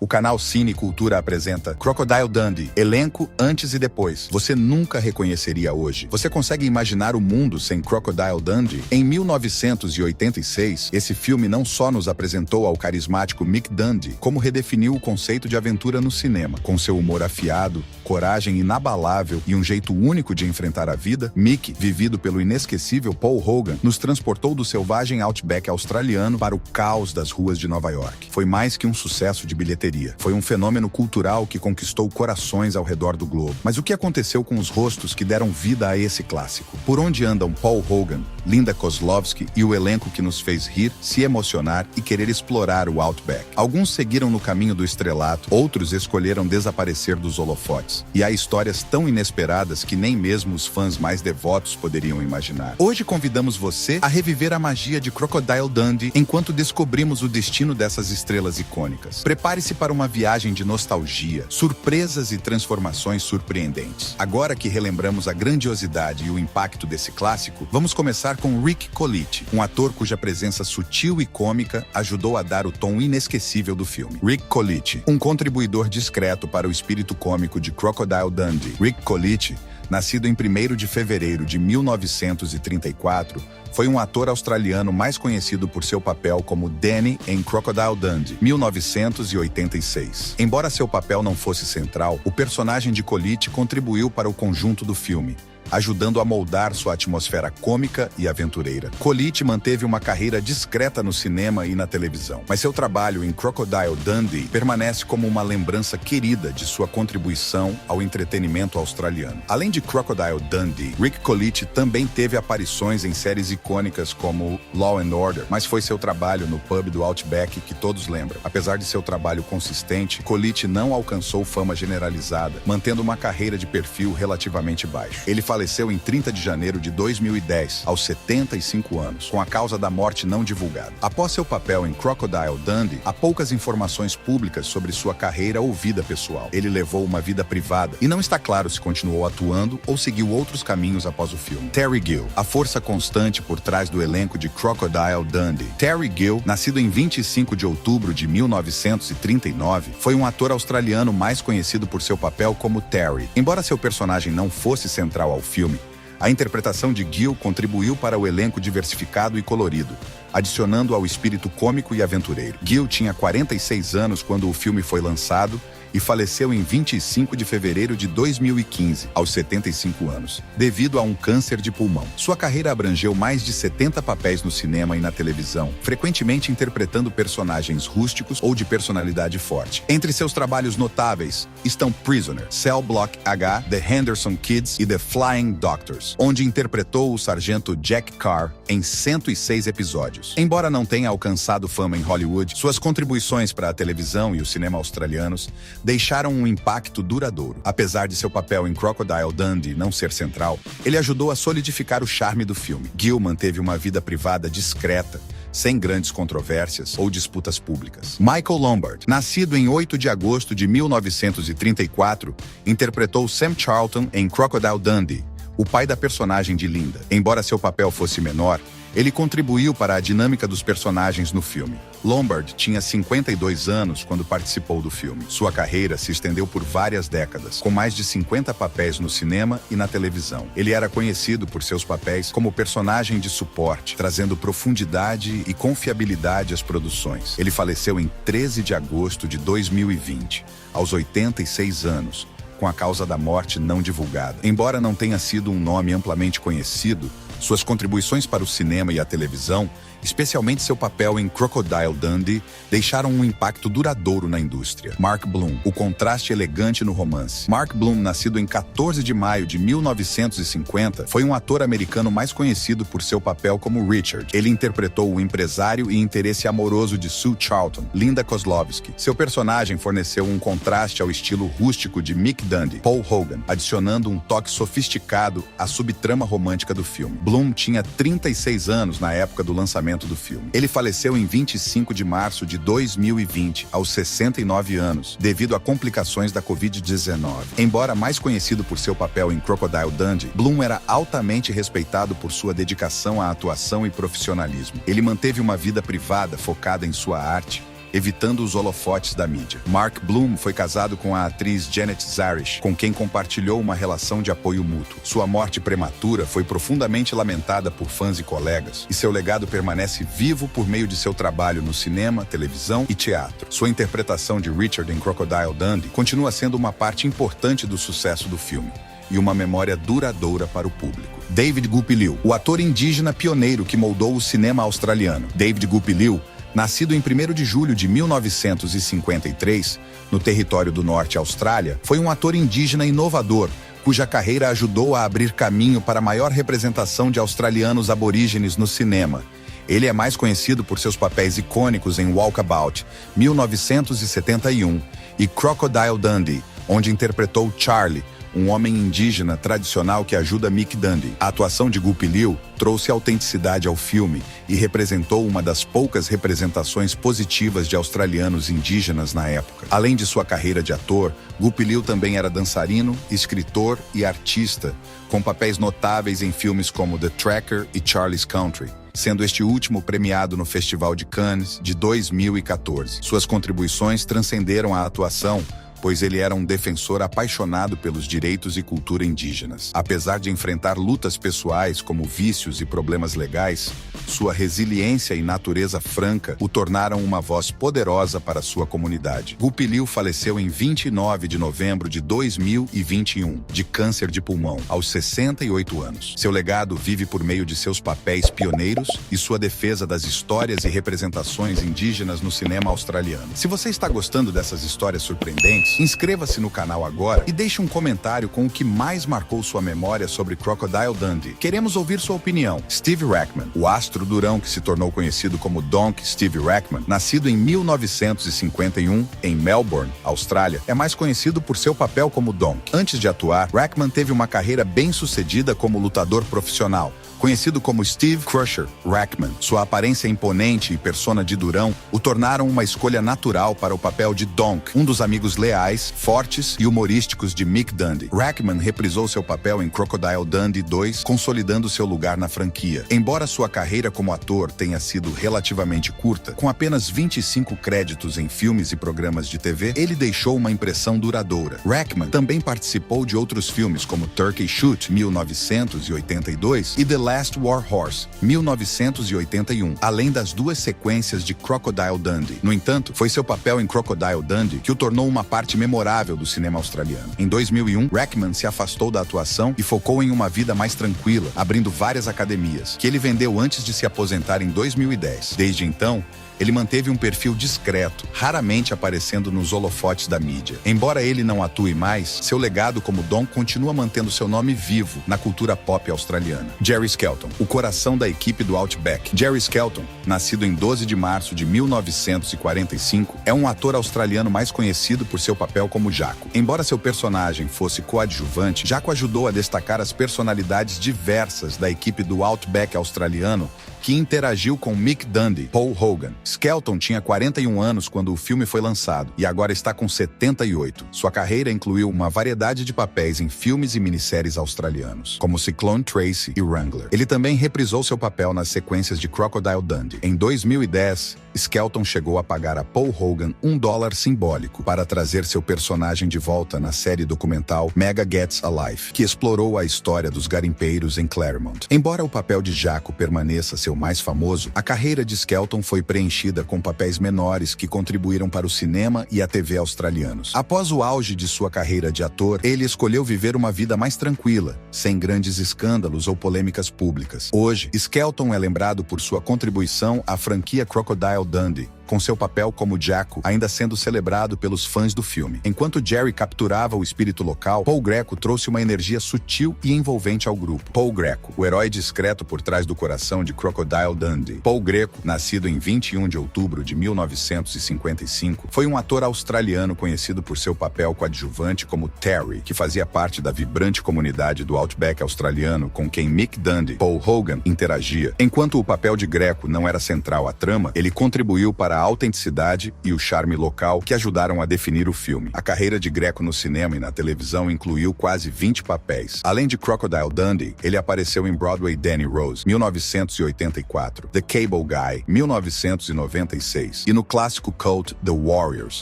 O canal Cine Cultura apresenta Crocodile Dundee, elenco antes e depois. Você nunca reconheceria hoje. Você consegue imaginar o mundo sem Crocodile Dundee? Em 1986, esse filme não só nos apresentou ao carismático Mick Dundee, como redefiniu o conceito de aventura no cinema. Com seu humor afiado, coragem inabalável e um jeito único de enfrentar a vida, Mick, vivido pelo inesquecível Paul Hogan, nos transportou do selvagem outback australiano para o caos das ruas de Nova York. Foi mais que um sucesso de bilheteria. Foi um fenômeno cultural que conquistou corações ao redor do globo. Mas o que aconteceu com os rostos que deram vida a esse clássico? Por onde andam Paul Hogan, Linda Kozlovsky e o elenco que nos fez rir, se emocionar e querer explorar o Outback? Alguns seguiram no caminho do estrelato, outros escolheram desaparecer dos holofotes. E há histórias tão inesperadas que nem mesmo os fãs mais devotos poderiam imaginar. Hoje convidamos você a reviver a magia de Crocodile Dundee enquanto descobrimos o destino dessas estrelas icônicas. Prepare-se para uma viagem de nostalgia, surpresas e transformações surpreendentes. Agora que relembramos a grandiosidade e o impacto desse clássico, vamos começar com Rick Colite, um ator cuja presença sutil e cômica ajudou a dar o tom inesquecível do filme. Rick Colite, um contribuidor discreto para o espírito cômico de Crocodile Dundee. Rick Colite, nascido em 1º de fevereiro de 1934, foi um ator australiano mais conhecido por seu papel como Danny em Crocodile Dundee, 1986. Embora seu papel não fosse central, o personagem de Colite contribuiu para o conjunto do filme, ajudando a moldar sua atmosfera cômica e aventureira. Colite manteve uma carreira discreta no cinema e na televisão, mas seu trabalho em Crocodile Dundee permanece como uma lembrança querida de sua contribuição ao entretenimento australiano. Além de Crocodile Dundee, Rick Colite também teve aparições em séries icônicas como Law and Order, mas foi seu trabalho no pub do Outback que todos lembram. Apesar de seu trabalho consistente, Colite não alcançou fama generalizada, mantendo uma carreira de perfil relativamente baixo. Ele faleceu em 30 de janeiro de 2010, aos 75 anos, com a causa da morte não divulgada. Após seu papel em Crocodile Dundee, há poucas informações públicas sobre sua carreira ou vida pessoal. Ele levou uma vida privada e não está claro se continuou atuando ou seguiu outros caminhos após o filme. Terry Gill, a força constante por trás do elenco de Crocodile Dundee. Terry Gill, nascido em 25 de outubro de 1939, foi um ator australiano mais conhecido por seu papel como Terry. Embora seu personagem não fosse central ao filme, a interpretação de Gill contribuiu para o elenco diversificado e colorido, adicionando ao espírito cômico e aventureiro. Gill tinha 46 anos quando o filme foi lançado e faleceu em 25 de fevereiro de 2015, aos 75 anos, devido a um câncer de pulmão. Sua carreira abrangeu mais de 70 papéis no cinema e na televisão, frequentemente interpretando personagens rústicos ou de personalidade forte. Entre seus trabalhos notáveis estão Prisoner, Cell Block H, The Henderson Kids e The Flying Doctors, onde interpretou o sargento Jack Carr em 106 episódios. Embora não tenha alcançado fama em Hollywood, suas contribuições para a televisão e o cinema australianos deixaram um impacto duradouro. Apesar de seu papel em Crocodile Dundee não ser central, ele ajudou a solidificar o charme do filme. Gill manteve uma vida privada discreta, sem grandes controvérsias ou disputas públicas. Michael Lombard, nascido em 8 de agosto de 1934, interpretou Sam Charlton em Crocodile Dundee, o pai da personagem de Linda. Embora seu papel fosse menor, ele contribuiu para a dinâmica dos personagens no filme. Lombard tinha 52 anos quando participou do filme. Sua carreira se estendeu por várias décadas, com mais de 50 papéis no cinema e na televisão. Ele era conhecido por seus papéis como personagem de suporte, trazendo profundidade e confiabilidade às produções. Ele faleceu em 13 de agosto de 2020, aos 86 anos, com a causa da morte não divulgada. Embora não tenha sido um nome amplamente conhecido, suas contribuições para o cinema e a televisão, especialmente seu papel em Crocodile Dundee, deixaram um impacto duradouro na indústria. Mark Bloom, o contraste elegante no romance. Mark Bloom, nascido em 14 de maio de 1950, foi um ator americano mais conhecido por seu papel como Richard. Ele interpretou o empresário e interesse amoroso de Sue Charlton, Linda Kozlovsky. Seu personagem forneceu um contraste ao estilo rústico de Mick Dundee, Paul Hogan, adicionando um toque sofisticado à subtrama romântica do filme. Bloom tinha 36 anos na época do lançamento do filme. Ele faleceu em 25 de março de 2020, aos 69 anos, devido a complicações da Covid-19. Embora mais conhecido por seu papel em Crocodile Dundee, Bloom era altamente respeitado por sua dedicação à atuação e profissionalismo. Ele manteve uma vida privada focada em sua arte, evitando os holofotes da mídia. Mark Bloom foi casado com a atriz Janet Zarish, com quem compartilhou uma relação de apoio mútuo. Sua morte prematura foi profundamente lamentada por fãs e colegas, e seu legado permanece vivo por meio de seu trabalho no cinema, televisão e teatro. Sua interpretação de Richard em Crocodile Dundee continua sendo uma parte importante do sucesso do filme e uma memória duradoura para o público. David Gupiliu, o ator indígena pioneiro que moldou o cinema australiano. David Gupiliu, nascido em 1º de julho de 1953, no território do Norte Austrália, foi um ator indígena inovador, cuja carreira ajudou a abrir caminho para a maior representação de australianos aborígenes no cinema. Ele é mais conhecido por seus papéis icônicos em Walkabout, 1971, e Crocodile Dundee, onde interpretou Charlie, um homem indígena tradicional que ajuda Mick Dundee. A atuação de Gupiliu trouxe autenticidade ao filme e representou uma das poucas representações positivas de australianos indígenas na época. Além de sua carreira de ator, Gupiliu também era dançarino, escritor e artista, com papéis notáveis em filmes como The Tracker e Charlie's Country, sendo este último premiado no Festival de Cannes de 2014. Suas contribuições transcenderam a atuação, pois ele era um defensor apaixonado pelos direitos e cultura indígenas. Apesar de enfrentar lutas pessoais como vícios e problemas legais, sua resiliência e natureza franca o tornaram uma voz poderosa para sua comunidade. Gupiliu faleceu em 29 de novembro de 2021, de câncer de pulmão, aos 68 anos. Seu legado vive por meio de seus papéis pioneiros e sua defesa das histórias e representações indígenas no cinema australiano. Se você está gostando dessas histórias surpreendentes, inscreva-se no canal agora e deixe um comentário com o que mais marcou sua memória sobre Crocodile Dundee. Queremos ouvir sua opinião. Steve Rackman, o astro durão que se tornou conhecido como Donk Steve Rackman, nascido em 1951 em Melbourne, Austrália, é mais conhecido por seu papel como Donk. Antes de atuar, Rackman teve uma carreira bem-sucedida como lutador profissional, conhecido como Steve Crusher Rackman. Sua aparência imponente e persona de durão o tornaram uma escolha natural para o papel de Donk, um dos amigos leais, fortes e humorísticos de Mick Dundee. Rackman reprisou seu papel em Crocodile Dundee 2, consolidando seu lugar na franquia. Embora sua carreira como ator tenha sido relativamente curta, com apenas 25 créditos em filmes e programas de TV, ele deixou uma impressão duradoura. Rackman também participou de outros filmes como Turkey Shoot, 1982, e The Last War Horse, 1981, além das duas sequências de Crocodile Dundee. No entanto, foi seu papel em Crocodile Dundee que o tornou uma parte memorável do cinema australiano. Em 2001, Rackman se afastou da atuação e focou em uma vida mais tranquila, abrindo várias academias, que ele vendeu antes de se aposentar em 2010. Desde então, ele manteve um perfil discreto, raramente aparecendo nos holofotes da mídia. Embora ele não atue mais, seu legado como Don continua mantendo seu nome vivo na cultura pop australiana. Jerry Skelton, o coração da equipe do Outback. Jerry Skelton, nascido em 12 de março de 1945, é um ator australiano mais conhecido por seu papel como Jaco. Embora seu personagem fosse coadjuvante, Jaco ajudou a destacar as personalidades diversas da equipe do Outback australiano, que interagiu com Mick Dundee, Paul Hogan. Skelton tinha 41 anos quando o filme foi lançado e agora está com 78. Sua carreira incluiu uma variedade de papéis em filmes e minisséries australianos, como Cyclone Tracy e Wrangler. Ele também reprisou seu papel nas sequências de Crocodile Dundee. Em 2010, Skelton chegou a pagar a Paul Hogan $1 simbólico para trazer seu personagem de volta na série documental Mega Gets Alive, que explorou a história dos garimpeiros em Claremont. Embora o papel de Jaco permaneça seu mais famoso, a carreira de Skelton foi preenchida com papéis menores que contribuíram para o cinema e a TV australianos. Após o auge de sua carreira de ator, ele escolheu viver uma vida mais tranquila, sem grandes escândalos ou polêmicas públicas. Hoje, Skelton é lembrado por sua contribuição à franquia Crocodile Dundee, com seu papel como Jaco ainda sendo celebrado pelos fãs do filme. Enquanto Jerry capturava o espírito local, Paul Greco trouxe uma energia sutil e envolvente ao grupo. Paul Greco, o herói discreto por trás do coração de Crocodile Dundee. Paul Greco, nascido em 21 de outubro de 1955, foi um ator australiano conhecido por seu papel coadjuvante como Terry, que fazia parte da vibrante comunidade do Outback australiano com quem Mick Dundee, Paul Hogan, interagia. Enquanto o papel de Greco não era central à trama, ele contribuiu para autenticidade e o charme local que ajudaram a definir o filme. A carreira de Greco no cinema e na televisão incluiu quase 20 papéis. Além de Crocodile Dundee, ele apareceu em Broadway Danny Rose, 1984, The Cable Guy, 1996, e no clássico cult The Warriors,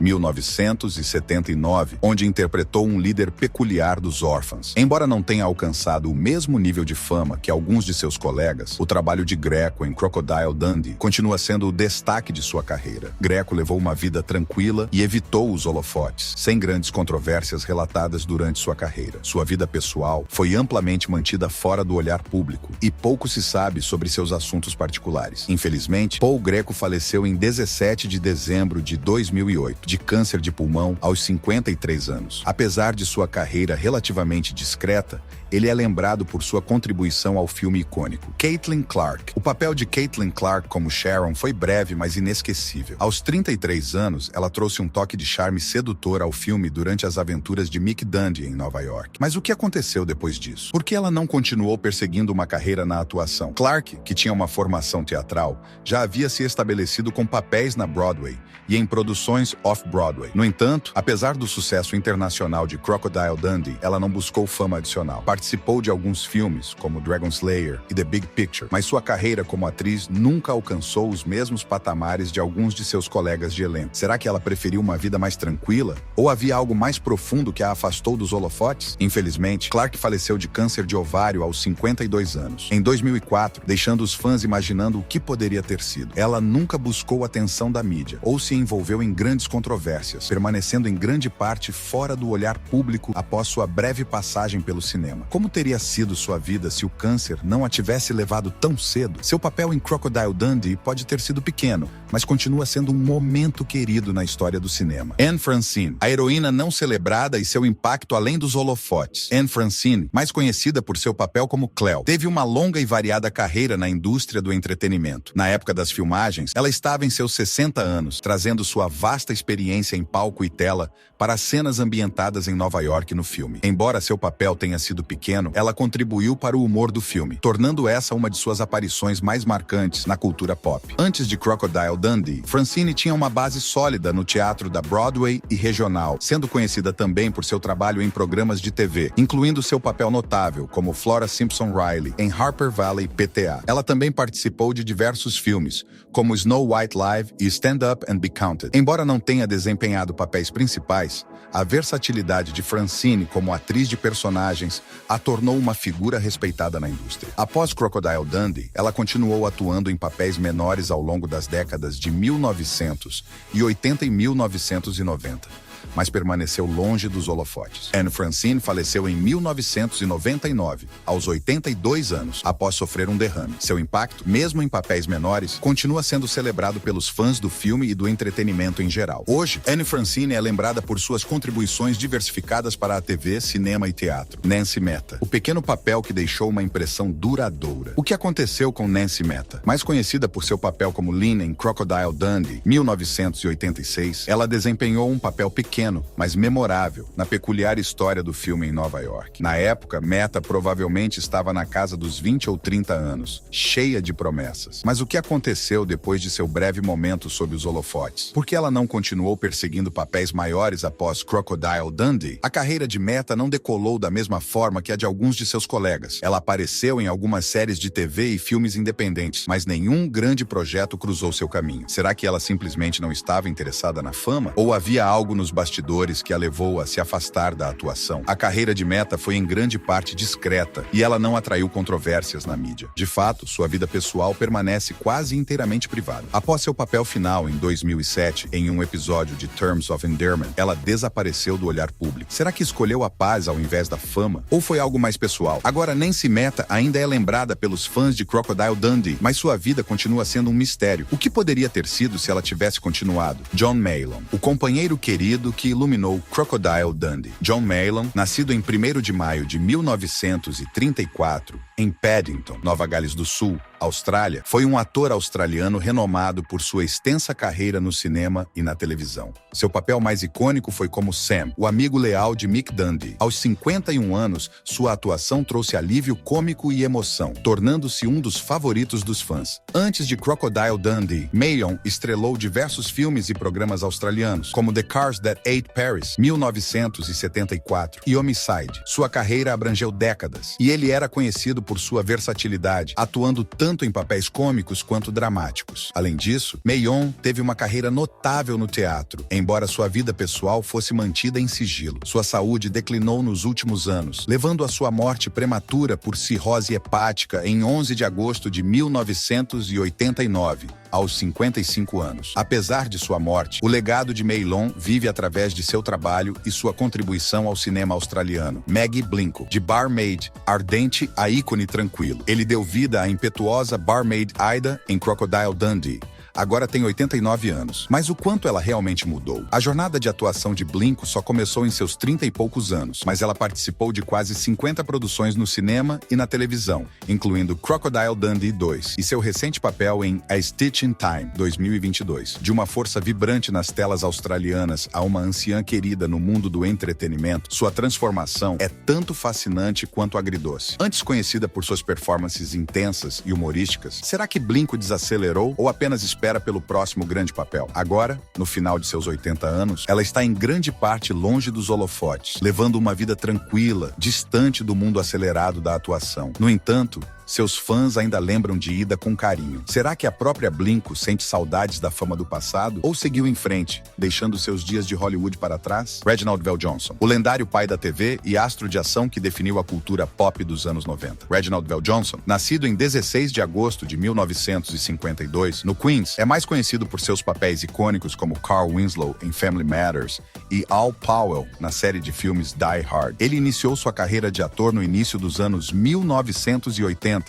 1979, onde interpretou um líder peculiar dos órfãos. Embora não tenha alcançado o mesmo nível de fama que alguns de seus colegas, o trabalho de Greco em Crocodile Dundee continua sendo o destaque de sua carreira. Greco levou uma vida tranquila e evitou os holofotes, sem grandes controvérsias relatadas durante sua carreira. Sua vida pessoal foi amplamente mantida fora do olhar público e pouco se sabe sobre seus assuntos particulares. Infelizmente, Paul Greco faleceu em 17 de dezembro de 2008, de câncer de pulmão aos 53 anos. Apesar de sua carreira relativamente discreta, ele é lembrado por sua contribuição ao filme icônico Caitlin Clarke. O papel de Caitlin Clarke como Sharon foi breve, mas inesquecível. Aos 33 anos, ela trouxe um toque de charme sedutor ao filme durante as aventuras de Mick Dundee em Nova York. Mas o que aconteceu depois disso? Por que ela não continuou perseguindo uma carreira na atuação? Clarke, que tinha uma formação teatral, já havia se estabelecido com papéis na Broadway e em produções off-Broadway. No entanto, apesar do sucesso internacional de Crocodile Dundee, ela não buscou fama adicional. Participou de alguns filmes, como Dragon Slayer e The Big Picture, mas sua carreira como atriz nunca alcançou os mesmos patamares de alguns de seus colegas de elenco. Será que ela preferiu uma vida mais tranquila? Ou havia algo mais profundo que a afastou dos holofotes? Infelizmente, Clarke faleceu de câncer de ovário aos 52 anos, em 2004, deixando os fãs imaginando o que poderia ter sido. Ela nunca buscou a atenção da mídia, ou se envolveu em grandes controvérsias, permanecendo em grande parte fora do olhar público após sua breve passagem pelo cinema. Como teria sido sua vida se o câncer não a tivesse levado tão cedo? Seu papel em Crocodile Dundee pode ter sido pequeno, mas continua sendo um momento querido na história do cinema. Anne Francine, a heroína não celebrada e seu impacto além dos holofotes. Anne Francine, mais conhecida por seu papel como Cleo, teve uma longa e variada carreira na indústria do entretenimento. Na época das filmagens, ela estava em seus 60 anos, trazendo sua vasta experiência em palco e tela para as cenas ambientadas em Nova York no filme. Embora seu papel tenha sido pequeno, ela contribuiu para o humor do filme, tornando essa uma de suas aparições mais marcantes na cultura pop. Antes de Crocodile Dundee, Francine tinha uma base sólida no teatro da Broadway e regional, sendo conhecida também por seu trabalho em programas de TV, incluindo seu papel notável como Flora Simpson Riley em Harper Valley PTA. Ela também participou de diversos filmes, como Snow White Live e Stand Up and Be Counted. Embora não tenha desempenhado papéis principais, a versatilidade de Francine como atriz de personagens a tornou uma figura respeitada na indústria. Após Crocodile Dundee, ela continuou atuando em papéis menores ao longo das décadas de 1980 e 1990. Mas permaneceu longe dos holofotes. Anne Francine faleceu em 1999, aos 82 anos, após sofrer um derrame. Seu impacto, mesmo em papéis menores, continua sendo celebrado pelos fãs do filme e do entretenimento em geral. Hoje, Anne Francine é lembrada por suas contribuições diversificadas para a TV, cinema e teatro. Nancy Mehta, o pequeno papel que deixou uma impressão duradoura. O que aconteceu com Nancy Mehta? Mais conhecida por seu papel como Lynn em Crocodile Dundee, 1986, ela desempenhou um papel pequeno, mas memorável, na peculiar história do filme em Nova York. Na época, Mehta provavelmente estava na casa dos 20 ou 30 anos, cheia de promessas. Mas o que aconteceu depois de seu breve momento sob os holofotes? Por que ela não continuou perseguindo papéis maiores após Crocodile Dundee? A carreira de Mehta não decolou da mesma forma que a de alguns de seus colegas. Ela apareceu em algumas séries de TV e filmes independentes, mas nenhum grande projeto cruzou seu caminho. Será que ela simplesmente não estava interessada na fama? Ou havia algo nos bastidores que a levou a se afastar da atuação? A carreira de Mehta foi em grande parte discreta e ela não atraiu controvérsias na mídia. De fato, sua vida pessoal permanece quase inteiramente privada. Após seu papel final em 2007, em um episódio de Terms of Endearment, ela desapareceu do olhar público. Será que escolheu a paz ao invés da fama? Ou foi algo mais pessoal? Agora, Nancy Mehta ainda é lembrada pelos fãs de Crocodile Dundee, mas sua vida continua sendo um mistério. O que poderia ter sido se ela tivesse continuado? John Mayallon, o companheiro querido que iluminou Crocodile Dundee. John Mayallon, nascido em 1º de maio de 1934, em Paddington, Nova Gales do Sul, Austrália, foi um ator australiano renomado por sua extensa carreira no cinema e na televisão. Seu papel mais icônico foi como Sam, o amigo leal de Mick Dundee. Aos 51 anos, sua atuação trouxe alívio cômico e emoção, tornando-se um dos favoritos dos fãs. Antes de Crocodile Dundee, Mayon estrelou diversos filmes e programas australianos, como The Cars That Ate Paris, 1974, e Homicide. Sua carreira abrangeu décadas, e ele era conhecido por sua versatilidade, atuando tanto em papéis cômicos quanto dramáticos. Além disso, Mayon teve uma carreira notável no teatro, embora sua vida pessoal fosse mantida em sigilo. Sua saúde declinou nos últimos anos, levando à sua morte prematura por cirrose hepática em 11 de agosto de 1989. Aos 55 anos. Apesar de sua morte, o legado de Mayon vive através de seu trabalho e sua contribuição ao cinema australiano. Maggie Blinco, de Barmaid, ardente a ícone tranquilo. Ele deu vida à impetuosa Barmaid Ida em Crocodile Dundee. Agora tem 89 anos. Mas o quanto ela realmente mudou? A jornada de atuação de Blinco só começou em seus 30 e poucos anos, mas ela participou de quase 50 produções no cinema e na televisão, incluindo Crocodile Dundee 2 e seu recente papel em A Stitch in Time, 2022. De uma força vibrante nas telas australianas a uma anciã querida no mundo do entretenimento, sua transformação é tanto fascinante quanto agridoce. Antes conhecida por suas performances intensas e humorísticas, será que Blinco desacelerou ou apenas espera pelo próximo grande papel? Agora, no final de seus 80 anos, ela está em grande parte longe dos holofotes, levando uma vida tranquila, distante do mundo acelerado da atuação. No entanto, seus fãs ainda lembram de Ida com carinho. Será que a própria Blinco sente saudades da fama do passado ou seguiu em frente, deixando seus dias de Hollywood para trás? Reginald VelJohnson, o lendário pai da TV e astro de ação que definiu a cultura pop dos anos 90. Reginald VelJohnson, nascido em 16 de agosto de 1952, no Queens, é mais conhecido por seus papéis icônicos como Carl Winslow em Family Matters e Al Powell na série de filmes Die Hard. Ele iniciou sua carreira de ator no início dos anos 1980,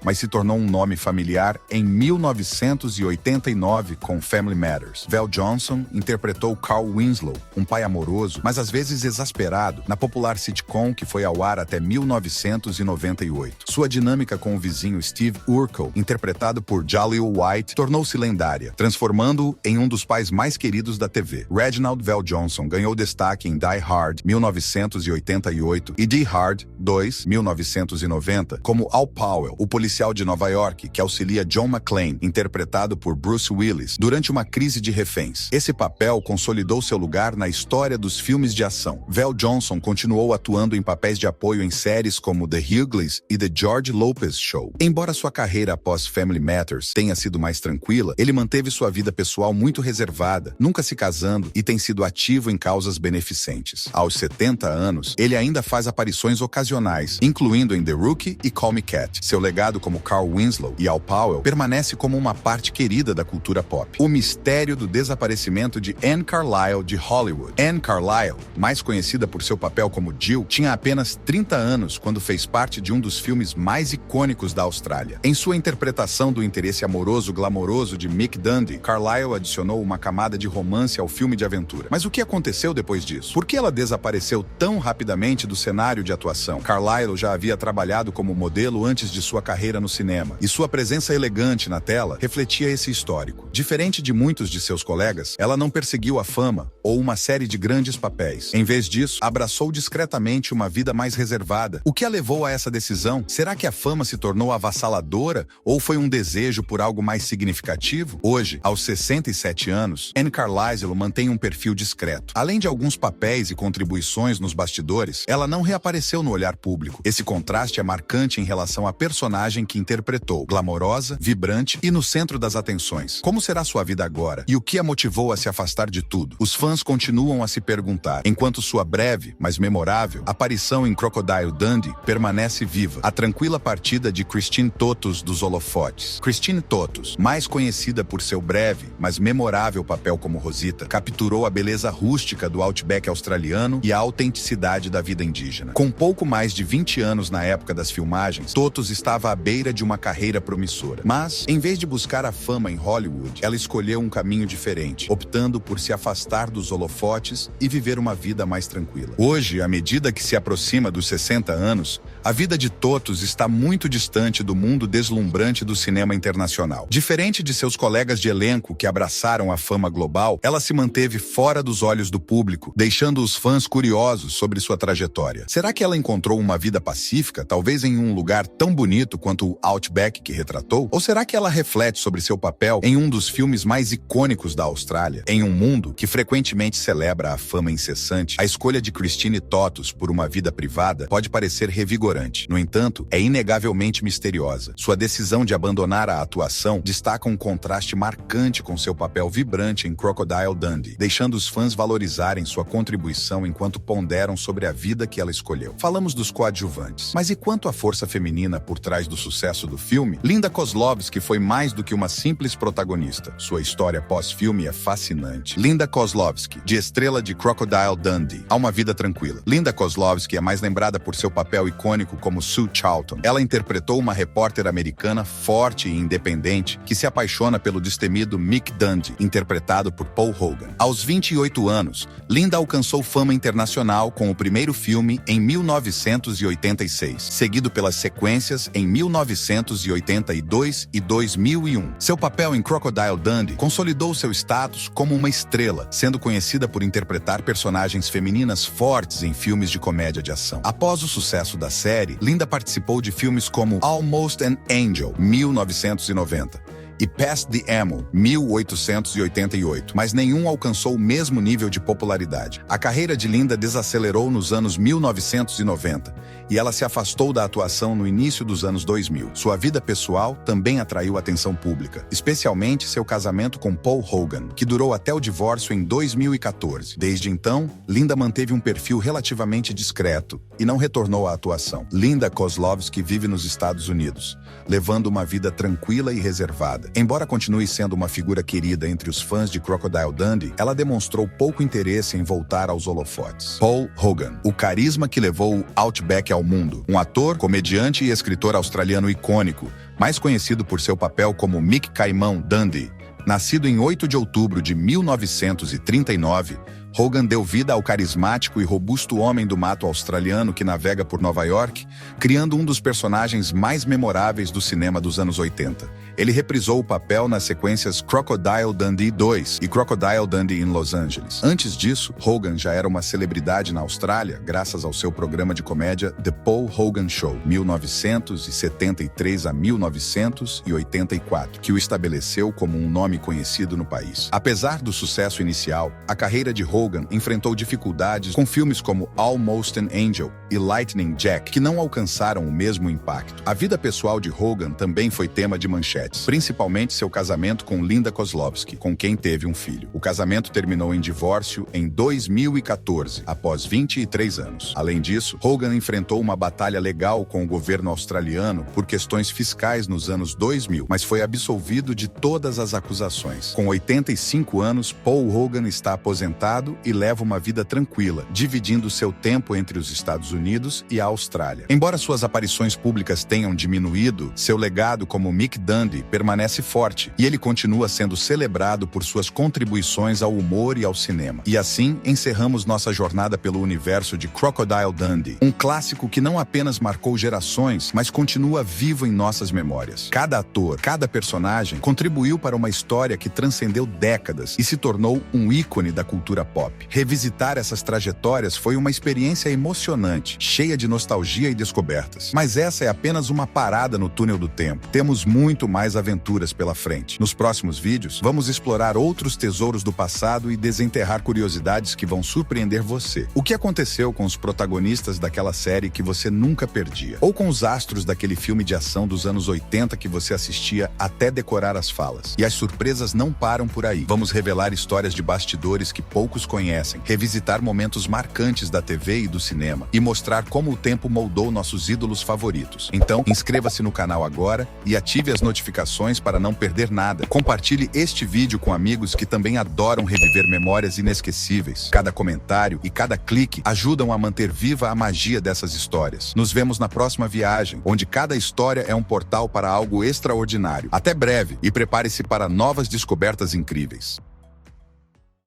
mas se tornou um nome familiar em 1989 com Family Matters. VelJohnson interpretou Carl Winslow, um pai amoroso, mas às vezes exasperado, na popular sitcom que foi ao ar até 1998. Sua dinâmica com o vizinho Steve Urkel, interpretado por Jaleel White, tornou-se lendária, transformando-o em um dos pais mais queridos da TV. Reginald VelJohnson ganhou destaque em Die Hard, 1988, e Die Hard 2, 1990, como Al Powell, o policial de Nova York que auxilia John McClane, interpretado por Bruce Willis, durante uma crise de reféns. Esse papel consolidou seu lugar na história dos filmes de ação. VelJohnson continuou atuando em papéis de apoio em séries como The Hugleys e The George Lopez Show. Embora sua carreira após Family Matters tenha sido mais tranquila, ele manteve sua vida pessoal muito reservada, nunca se casando e tem sido ativo em causas beneficentes. Aos 70 anos, ele ainda faz aparições ocasionais, incluindo em The Rookie e Call Me Cat. Seu legado como Carl Winslow e Al Powell permanece como uma parte querida da cultura pop. O mistério do desaparecimento de Anne Carlisle de Hollywood. Anne Carlisle, mais conhecida por seu papel como Jill, tinha apenas 30 anos quando fez parte de um dos filmes mais icônicos da Austrália. Em sua interpretação do interesse amoroso glamouroso de Mick Dundee, Carlisle adicionou uma camada de romance ao filme de aventura. Mas o que aconteceu depois disso? Por que ela desapareceu tão rapidamente do cenário de atuação? Carlisle já havia trabalhado como modelo antes de sua carreira no cinema, e sua presença elegante na tela refletia esse histórico. Diferente de muitos de seus colegas, ela não perseguiu a fama ou uma série de grandes papéis. Em vez disso, abraçou discretamente uma vida mais reservada. O que a levou a essa decisão? Será que a fama se tornou avassaladora ou foi um desejo por algo mais significativo? Hoje, aos 67 anos, Anne Carlisle mantém um perfil discreto. Além de alguns papéis e contribuições nos bastidores, ela não reapareceu no olhar público. Esse contraste é marcante em relação à personagem que interpretou, glamourosa, vibrante e no centro das atenções. Como será sua vida agora? E o que a motivou a se afastar de tudo? Os fãs continuam a se perguntar, enquanto sua breve, mas memorável, aparição em Crocodile Dundee permanece viva. A tranquila partida de Christine Totos dos holofotes. Christine Totos, mais conhecida por seu breve, mas memorável papel como Rosita, capturou a beleza rústica do outback australiano e a autenticidade da vida indígena. Com pouco mais de 20 anos na época das filmagens, Totos estava à beira beira de uma carreira promissora. Mas, em vez de buscar a fama em Hollywood, ela escolheu um caminho diferente, optando por se afastar dos holofotes e viver uma vida mais tranquila. Hoje, à medida que se aproxima dos 60 anos, a vida de Totos está muito distante do mundo deslumbrante do cinema internacional. Diferente de seus colegas de elenco que abraçaram a fama global, ela se manteve fora dos olhos do público, deixando os fãs curiosos sobre sua trajetória. Será que ela encontrou uma vida pacífica, talvez em um lugar tão bonito quanto o Outback que retratou? Ou será que ela reflete sobre seu papel em um dos filmes mais icônicos da Austrália? Em um mundo que frequentemente celebra a fama incessante, a escolha de Christine Totos por uma vida privada pode parecer revigorante. No entanto, é inegavelmente misteriosa. Sua decisão de abandonar a atuação destaca um contraste marcante com seu papel vibrante em Crocodile Dundee, deixando os fãs valorizarem sua contribuição enquanto ponderam sobre a vida que ela escolheu. Falamos dos coadjuvantes, mas e quanto à força feminina por trás do sucesso do filme? Linda Kozlovsky foi mais do que uma simples protagonista. Sua história pós-filme é fascinante. Linda Kozlovsky, de estrela de Crocodile Dundee, a uma vida tranquila. Linda Kozlovsky é mais lembrada por seu papel icônico como Sue Charlton. Ela interpretou uma repórter americana forte e independente que se apaixona pelo destemido Mick Dundee, interpretado por Paul Hogan. Aos 28 anos, Linda alcançou fama internacional com o primeiro filme em 1986, seguido pelas sequências em 1982 e 2001. Seu papel em Crocodile Dundee consolidou seu status como uma estrela, sendo conhecida por interpretar personagens femininas fortes em filmes de comédia de ação. Após o sucesso da série, Linda participou de filmes como Almost an Angel, 1990, e Past the Ammo, 1888, mas nenhum alcançou o mesmo nível de popularidade. A carreira de Linda desacelerou nos anos 1990 e ela se afastou da atuação no início dos anos 2000. Sua vida pessoal também atraiu atenção pública, especialmente seu casamento com Paul Hogan, que durou até o divórcio em 2014. Desde então, Linda manteve um perfil relativamente discreto e não retornou à atuação. Linda Kozlovsky vive nos Estados Unidos, levando uma vida tranquila e reservada. Embora continue sendo uma figura querida entre os fãs de Crocodile Dundee, ela demonstrou pouco interesse em voltar aos holofotes. Paul Hogan, o carisma que levou o Outback ao mundo. Um ator, comediante e escritor australiano icônico, mais conhecido por seu papel como Mick Caimão Dundee. Nascido em 8 de outubro de 1939, Hogan deu vida ao carismático e robusto homem do mato australiano que navega por Nova York, criando um dos personagens mais memoráveis do cinema dos anos 80. Ele reprisou o papel nas sequências Crocodile Dundee 2 e Crocodile Dundee em Los Angeles. Antes disso, Hogan já era uma celebridade na Austrália, graças ao seu programa de comédia The Paul Hogan Show, 1973 a 1984, que o estabeleceu como um nome conhecido no país. Apesar do sucesso inicial, a carreira de Hogan enfrentou dificuldades com filmes como Almost an Angel e Lightning Jack, que não alcançaram o mesmo impacto. A vida pessoal de Hogan também foi tema de manchetes, principalmente seu casamento com Linda Kozlovsky, com quem teve um filho. O casamento terminou em divórcio em 2014, após 23 anos. Além disso, Hogan enfrentou uma batalha legal com o governo australiano por questões fiscais nos anos 2000, mas foi absolvido de todas as acusações. Com 85 anos, Paul Hogan está aposentado e leva uma vida tranquila, dividindo seu tempo entre os Estados Unidos e a Austrália. Embora suas aparições públicas tenham diminuído, seu legado como Mick Dundee permanece forte e ele continua sendo celebrado por suas contribuições ao humor e ao cinema. E assim, encerramos nossa jornada pelo universo de Crocodile Dundee, um clássico que não apenas marcou gerações, mas continua vivo em nossas memórias. Cada ator, cada personagem contribuiu para uma história que transcendeu décadas e se tornou um ícone da cultura pop. Revisitar essas trajetórias foi uma experiência emocionante, cheia de nostalgia e descobertas. Mas essa é apenas uma parada no túnel do tempo. Temos muito mais aventuras pela frente. Nos próximos vídeos, vamos explorar outros tesouros do passado e desenterrar curiosidades que vão surpreender você. O que aconteceu com os protagonistas daquela série que você nunca perdia? Ou com os astros daquele filme de ação dos anos 80 que você assistia até decorar as falas? E as surpresas não param por aí. Vamos revelar histórias de bastidores que poucos conhecem, revisitar momentos marcantes da TV e do cinema e mostrar como o tempo moldou nossos ídolos favoritos. Então, inscreva-se no canal agora e ative as notificações para não perder nada. Compartilhe este vídeo com amigos que também adoram reviver memórias inesquecíveis. Cada comentário e cada clique ajudam a manter viva a magia dessas histórias. Nos vemos na próxima viagem, onde cada história é um portal para algo extraordinário. Até breve e prepare-se para novas descobertas incríveis.